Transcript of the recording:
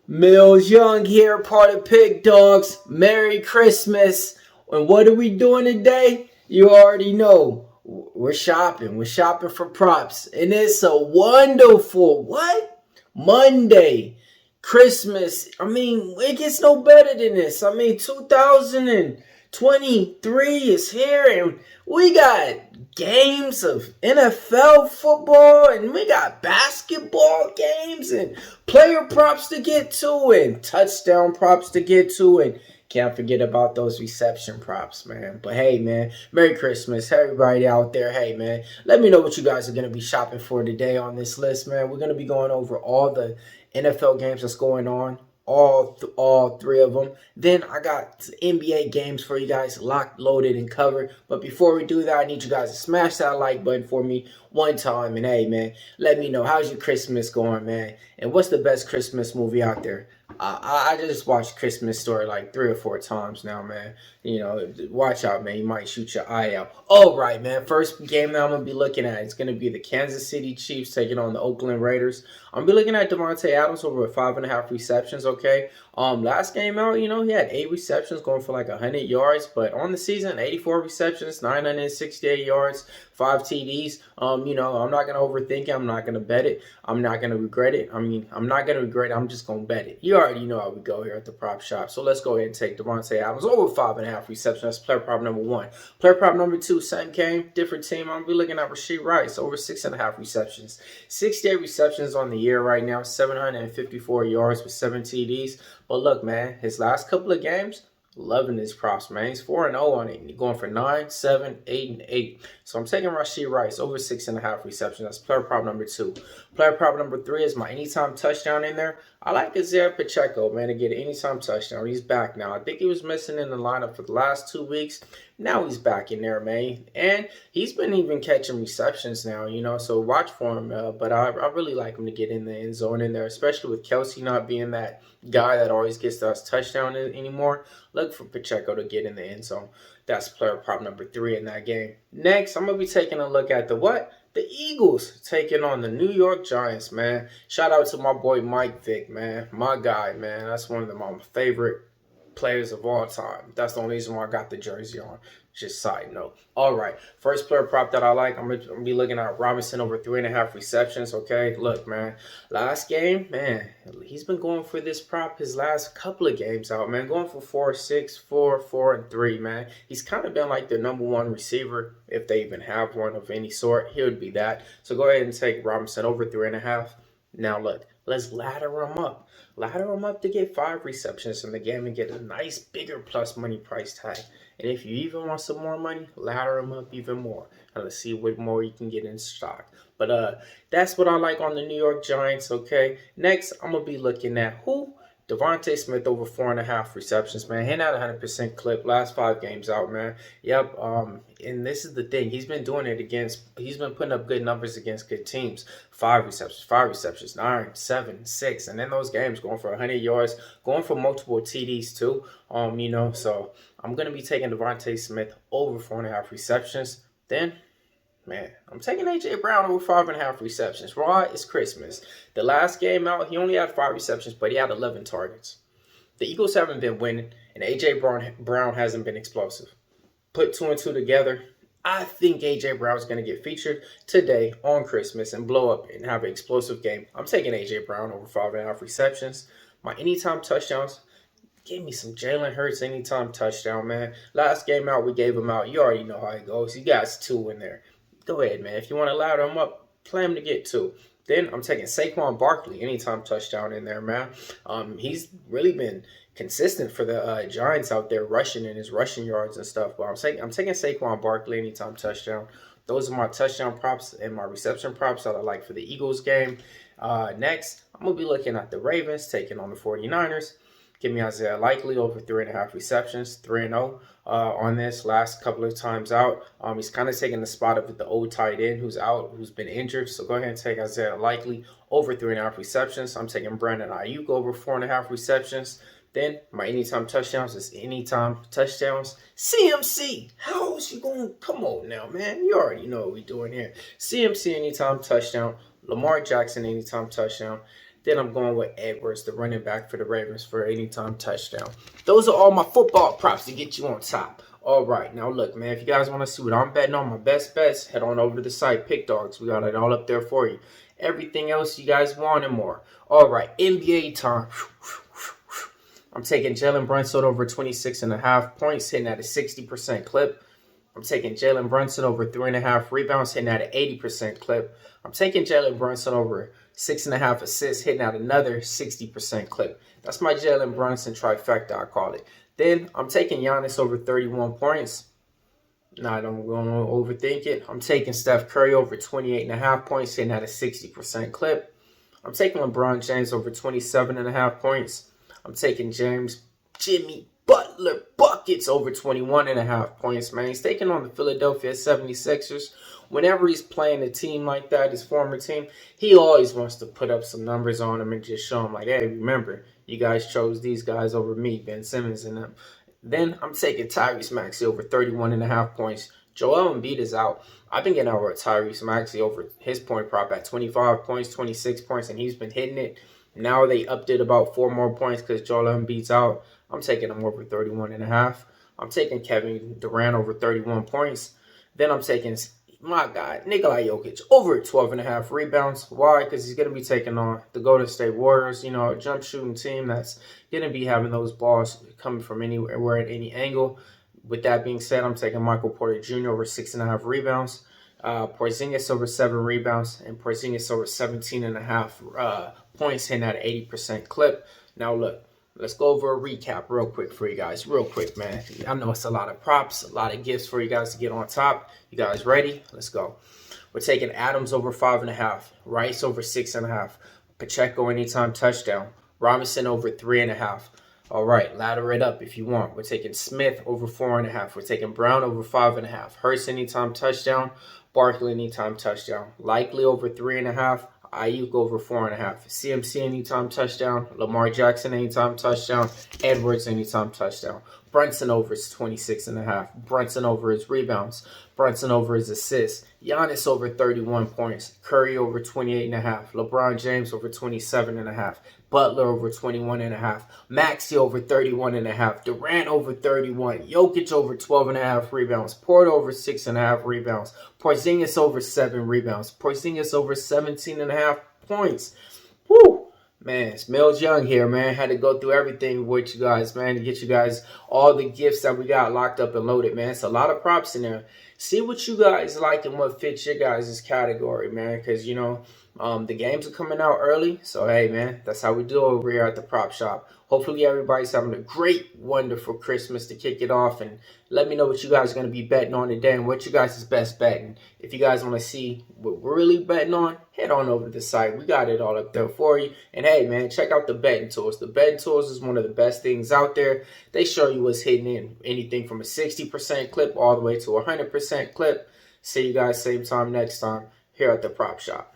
Millz Young here, part of Pick Dawgz. Merry Christmas. And what are we doing today? You already know. We're shopping. We're shopping for props. And it's a wonderful, Monday. Christmas. It gets no better than this. 2023 is here and we got games of NFL football and we got basketball games and player props to get to and touchdown props to get to, and can't forget about those reception props, man. But hey, man, Merry Christmas, everybody out there. Hey, man, let me know what you guys are going to be shopping for today on this list, man. We're going to be going over all the NFL games that's going on, all three of them. Then I got NBA games for you guys locked, loaded, and covered. But before we do that, I need you guys to smash that like button for me one time. And hey, man, let me know, how's your Christmas going, man? And what's the best Christmas movie out there? I just watched Christmas Story like 3 or 4 times now, man. You know, watch out, man. You might shoot your eye out. All right, man. First game that I'm going to be looking at is going to be the Kansas City Chiefs taking on the Oakland Raiders. I'm going to be looking at Davante Adams over 5.5 receptions, okay? Last game out, you know, he had 8 receptions going for like 100 yards. But on the season, 84 receptions, 968 yards, 5 TDs. You know, I'm not going to overthink it. I'm not going to bet it. I'm not going to regret it. I'm not going to regret it. I'm just going to bet it. You already know how we go here at the prop shop. So let's go ahead and take Davante Adams over 5.5 receptions. That's player prop number 1. Player prop number 2, same game, different team. I'm going to be looking at Rashee Rice over 6.5 receptions. 68 receptions on the year right now, 754 yards with 7 TDs. But look, man, his last couple of games, loving his props, man. He's 4-0 on it. He's going for 9, 7, 8, and 8. So I'm taking Rashee Rice over 6.5 receptions. That's player prop number 2. Player prop number 3 is my anytime touchdown in there. I like Isaiah Pacheco, man, to get an anytime touchdown. He's back now. I think he was missing in the lineup for the last 2 weeks. Now he's back in there, man. And he's been even catching receptions now, you know, so watch for him. But I really like him to get in the end zone in there, especially with Kelsey not being that guy that always gets us touchdown anymore. Look for Pacheco to get in the end zone. That's player prop number 3 in that game. Next, I'm going to be taking a look at the Eagles taking on the New York Giants, man. Shout out to my boy Mike Vick, man. My guy, man. That's one of my favorite players of all time. That's the only reason why I got the jersey on. Just side note. All right. First player prop that I like, I'm going to be looking at Robinson over 3.5 receptions. Okay. Look, man. Last game, man, he's been going for this prop his last couple of games out, man. Going for 4, 6, 4, 4, and 3, man. He's kind of been like the number 1 receiver, if they even have one of any sort. He would be that. So go ahead and take Robinson over 3.5. Now, look, let's ladder him up. Ladder him up to get 5 receptions in the game and get a nice, bigger plus money price tag. And if you even want some more money, ladder them up even more. And let's see what more you can get in stock. But that's what I like on the New York Giants, okay? Next, I'm going to be looking at who? Devontae Smith over 4.5 receptions, man. Hitting at 100% clip. Last 5 games out, man. Yep. And this is the thing. He's been doing it he's been putting up good numbers against good teams. 5 receptions, 9, 7, 6. And in those games, going for 100 yards, going for multiple TDs too. You know, so I'm going to be taking Devontae Smith over 4.5 receptions. Then, man, I'm taking A.J. Brown over 5.5 receptions. Why? It's Christmas. The last game out, he only had 5 receptions, but he had 11 targets. The Eagles haven't been winning, and A.J. Brown hasn't been explosive. Put 2 and 2 together, I think A.J. Brown is going to get featured today on Christmas and blow up and have an explosive game. I'm taking A.J. Brown over 5.5 receptions. My anytime touchdowns, give me some Jalen Hurts anytime touchdown, man. Last game out, we gave him out. You already know how it goes. He got 2 in there. Go ahead, man. If you want to ladder him up, play him to get 2. Then I'm taking Saquon Barkley anytime touchdown in there, man. He's really been consistent for the Giants out there rushing in his rushing yards and stuff. But I'm taking Saquon Barkley anytime touchdown. Those are my touchdown props and my reception props that I like for the Eagles game. Next, I'm going to be looking at the Ravens taking on the 49ers. Give me Isaiah Likely over 3.5 receptions, 3-0 on this last couple of times out. He's kind of taking the spot of the old tight end who's out, who's been injured. So go ahead and take Isaiah Likely over 3.5 receptions. I'm taking Brandon Ayuk over 4.5 receptions. Then my anytime touchdowns is anytime touchdowns. CMC, how is you going? Come on now, man. You already know what we're doing here. CMC anytime touchdown. Lamar Jackson anytime touchdown. Then I'm going with Edwards, the running back for the Ravens, for anytime touchdown. Those are all my football props to get you on top. All right, now look, man, if you guys want to see what I'm betting on, my best bets, head on over to the site, PickDawgz. We got it all up there for you. Everything else you guys want and more. All right, NBA time. I'm taking Jalen Brunson over 26.5 points, hitting at a 60% clip. I'm taking Jalen Brunson over 3.5 rebounds, hitting at an 80% clip. I'm taking Jalen Brunson over 6.5 assists, hitting at another 60% clip. That's my Jalen Brunson trifecta, I call it. Then I'm taking Giannis over 31 points. Not going to overthink it. I'm taking Steph Curry over 28.5 points, hitting at a 60% clip. I'm taking LeBron James over 27.5 points. I'm taking Jimmy Butler buckets over 21.5 points, man. He's taking on the Philadelphia 76ers. Whenever he's playing a team like that, his former team, he always wants to put up some numbers on them and just show them like, hey, remember, you guys chose these guys over me, Ben Simmons and them. Then I'm taking Tyrese Maxey over 31.5 points. Joel Embiid is out. I've been getting over Tyrese Maxey over his point prop at 25 points, 26 points, and he's been hitting it. Now they upped it about 4 more points because Joel Embiid's out. I'm taking him over 31.5. I'm taking Kevin Durant over 31 points. Then I'm taking my guy, Nikola Jokic, over 12.5 rebounds. Why? Because he's going to be taking on the Golden State Warriors, you know, a jump shooting team that's going to be having those balls coming from anywhere at any angle. With that being said, I'm taking Michael Porter Jr. over 6.5 rebounds. Porzingis over 7 rebounds. And Porzingis over 17.5 points, hitting at an 80% clip. Now, look. Let's go over a recap real quick for you guys. Real quick, man. I know it's a lot of props, a lot of gifts for you guys to get on top. You guys ready? Let's go. We're taking Adams over 5.5. Rice over 6.5. Pacheco anytime touchdown. Robinson over 3.5. All right, ladder it up if you want. We're taking Smith over 4.5. We're taking Brown over 5.5. Hurts anytime touchdown. Barkley anytime touchdown. Likely over 3.5. Ayuk over 4.5. CMC anytime touchdown. Lamar Jackson anytime touchdown. Edwards anytime touchdown. Brunson over his 26.5. Brunson over his rebounds. Brunson over his assists. Giannis over 31 points. Curry over 28.5. LeBron James over 27.5. Butler over 21.5. Maxey over 31.5. Durant over 31. Jokic over 12.5 rebounds. Porter over 6.5 rebounds. Porzingis over 7 rebounds. Porzingis over 17.5 points. Woo! Man, it's Millz Young here, man. Had to go through everything with you guys, man, to get you guys all the gifts that we got locked up and loaded, man. It's a lot of props in there. See what you guys like and what fits your guys' category, man, because, you know, the games are coming out early. So, hey, man, that's how we do over here at the prop shop. Hopefully everybody's having a great, wonderful Christmas to kick it off. And let me know what you guys are going to be betting on today and what you guys' best betting. If you guys want to see what we're really betting on, head on over to the site. We got it all up there for you. And hey, man, check out the betting tools. The betting tools is one of the best things out there. They show you what's hitting in anything from a 60% clip all the way to a 100% clip. See you guys same time next time here at the prop shop.